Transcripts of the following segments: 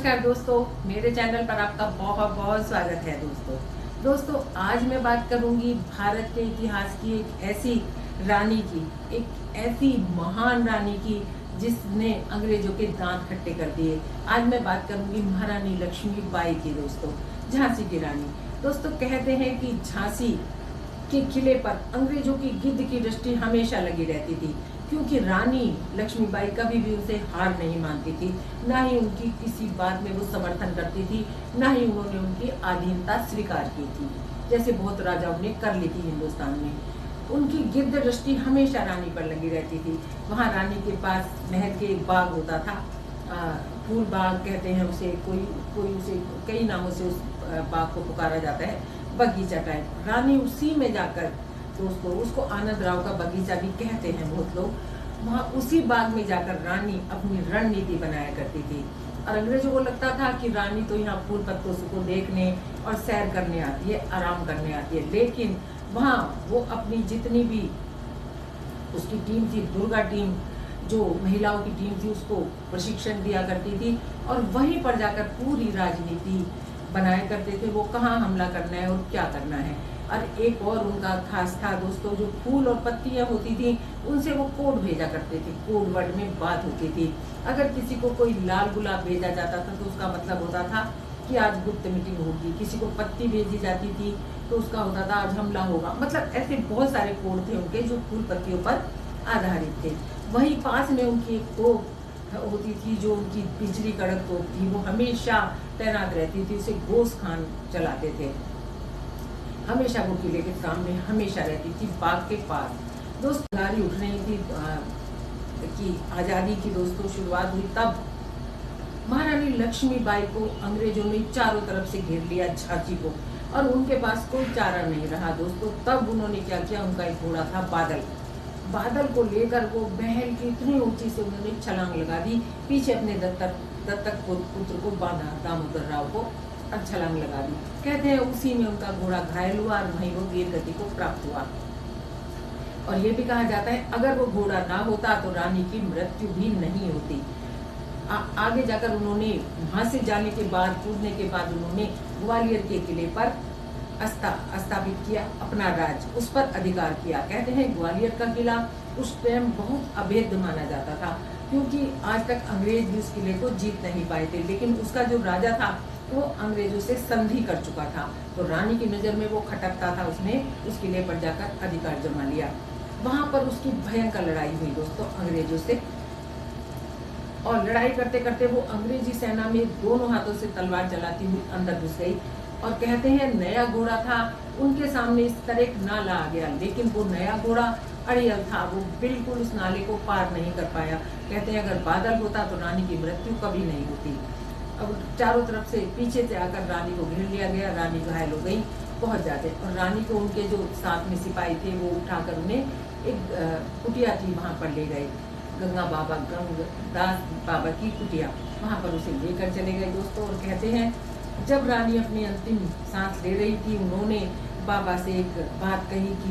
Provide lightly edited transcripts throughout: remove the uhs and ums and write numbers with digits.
नमस्कार दोस्तों, मेरे चैनल पर आपका बहुत बहुत स्वागत है। दोस्तों आज मैं बात करूंगी भारत के इतिहास की एक ऐसी रानी की, एक ऐसी महान रानी की जिसने अंग्रेजों के दांत खट्टे कर दिए। आज मैं बात करूंगी महारानी लक्ष्मीबाई की दोस्तों, झांसी की रानी। दोस्तों कहते हैं कि झांसी के किले पर अंग्रेजों की गिद्ध की दृष्टि हमेशा लगी रहती थी, क्योंकि रानी लक्ष्मीबाई कभी भी उनसे हार नहीं मानती थी, ना ही उनकी किसी बात में वो समर्थन करती थी, ना ही उन्होंने उनकी अधीनता स्वीकार की थी, जैसे बहुत राजाओं ने कर ली थी हिंदुस्तान में। उनकी गिद्ध दृष्टि हमेशा रानी पर लगी रहती थी। वहाँ रानी के पास महल के एक बाग होता था, फूल बाग कहते हैं उसे, कोई उसे कई नामों से उस बाग को पुकारा जाता है, बगीचा टाइप। रानी उसी में जाकर दोस्तों, उसको आनंद राव का बगीचा भी कहते हैं बहुत लोग, वहाँ उसी बाग में जाकर रानी अपनी रणनीति बनाया करती थी। और अंग्रेजों को लगता था कि रानी तो यहाँ फूल पत्तों को देखने और सैर करने आती है, आराम करने आती है, लेकिन वहाँ वो अपनी जितनी भी उसकी टीम थी, दुर्गा टीम, जो महिलाओं की टीम थी, उसको प्रशिक्षण दिया करती थी और वहीं पर जाकर पूरी राजनीति बनाया करते थे, वो कहाँ हमला करना है और क्या करना है। और एक और उनका खास था दोस्तों, जो फूल और पत्तियां होती थी उनसे वो कोड भेजा करते थे, कोड वर्ड में बात होती थी। अगर किसी को कोई लाल गुलाब भेजा जाता था तो उसका मतलब होता था कि आज गुप्त मीटिंग होगी। किसी को पत्ती भेजी जाती थी तो उसका होता था आज हमला होगा। मतलब ऐसे बहुत सारे कोड थे उनके जो फूल पत्तियों पर आधारित थे। वहीं पास में उनकी एक तोप होती थी, जो उनकी बिजली कड़क तोप थी, वो हमेशा तैनात रहती थी, उसे गोस खान चलाते थे। हमेशा वो किले के सामने हमेशा रहती थी, बाग के पास। दोस्त गाड़ी उठ रही थी कि आज़ादी की दोस्तों शुरुआत हुई, तब महारानी लक्ष्मीबाई को अंग्रेजों ने चारों तरफ से घेर लिया, झांसी को, और उनके पास कोई चारा नहीं रहा दोस्तों। तब उन्होंने क्या किया, उनका एक घोड़ा था बादल, बादल को लेकर वो महल की इतनी ऊंची से उन्होंने छलांग लगा दी, पीछे अपने दत्तक पुत्र को बांधा, दामोदर राव को, और छलांग लगा दी। कहते हैं उसी में उनका घोड़ा घायल हुआ और वहीं वो वीर गति को प्राप्त हुआ। और ये भी कहा जाता है अगर वो घोड़ा ना होता तो रानी की मृत्यु भी नहीं होती। आगे जाकर उन्होंने वहां से जाने के बाद, कूदने के बाद, उन्होंने ग्वालियर के किले पर स्थापित किया अपना राज, उस पर अधिकार किया। कहते हैं ग्वालियर का किला उस टाइम बहुत अभेद्य माना जाता था, क्योंकि आज तक अंग्रेज भी उस किले को जीत नहीं पाए थे, लेकिन उसका जो राजा था वो अंग्रेजों से संधि कर चुका था। तो रानी की नज़र में वो खटकता था, उसने उस किले पर जाकर अधिकार जमा लिया। वहां पर उसकी भयंकर लड़ाई हुई दोस्तों अंग्रेजों से, और लड़ाई करते करते वो अंग्रेजी सेना में दोनों हाथों से तलवार चलाती हुई अंदर घुस गई। और कहते हैं नया घोड़ा था, उनके सामने इस तरह एक नाला आ गया, लेकिन वो नया घोड़ा अड़ियल था, वो बिल्कुल उस नाले को पार नहीं कर पाया। कहते हैं अगर बादल होता तो रानी की मृत्यु कभी नहीं होती। अब चारों तरफ से पीछे से आकर रानी को घेर लिया गया, रानी घायल हो गई बहुत ज़्यादा, और रानी को उनके जो साथ में सिपाही थे वो उठाकर उन्हें एक कुटिया थी वहाँ पर ले गए, गंगदास बाबा की कुटिया, वहाँ पर उसे लेकर चले गए दोस्तों। और कहते हैं जब रानी अपनी अंतिम सांस ले रही थी, उन्होंने बाबा से एक बात कही कि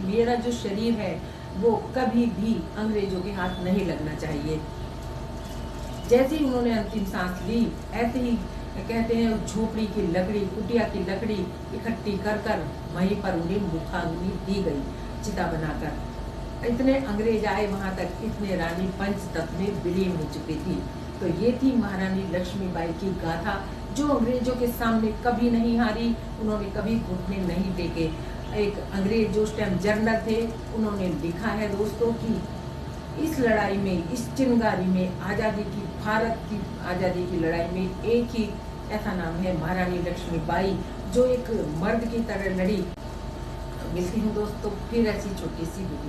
मेरा जो शरीर है वो कभी भी अंग्रेजों के हाथ नहीं लगना चाहिए। जैसे ही उन्होंने अंतिम सांस ली, ऐसे ही कहते हैं झोपड़ी की लकड़ी, कुटिया की लकड़ी इकट्ठी कर कर वहीं पर उन्हें मुखाग्नि दी गई, चिता बनाकर। इतने अंग्रेज आए वहां तक, इतने रानी पंचतत्व में विलीन हो चुकी थी। तो ये थी महारानी लक्ष्मीबाई की गाथा, जो अंग्रेजों के सामने कभी नहीं हारी, उन्होंने कभी घुटने नहीं टेके। एक अंग्रेज जो उस टाइम जनरल थे, उन्होंने लिखा है दोस्तों कि इस लड़ाई में, इस चिंगारी में, आज़ादी की, भारत की आज़ादी की लड़ाई में एक ही ऐसा नाम है महारानी लक्ष्मीबाई, जो एक मर्द की तरह लड़ी। मिलती हूँ दोस्तों फिर ऐसी छोटी सी वीडियो।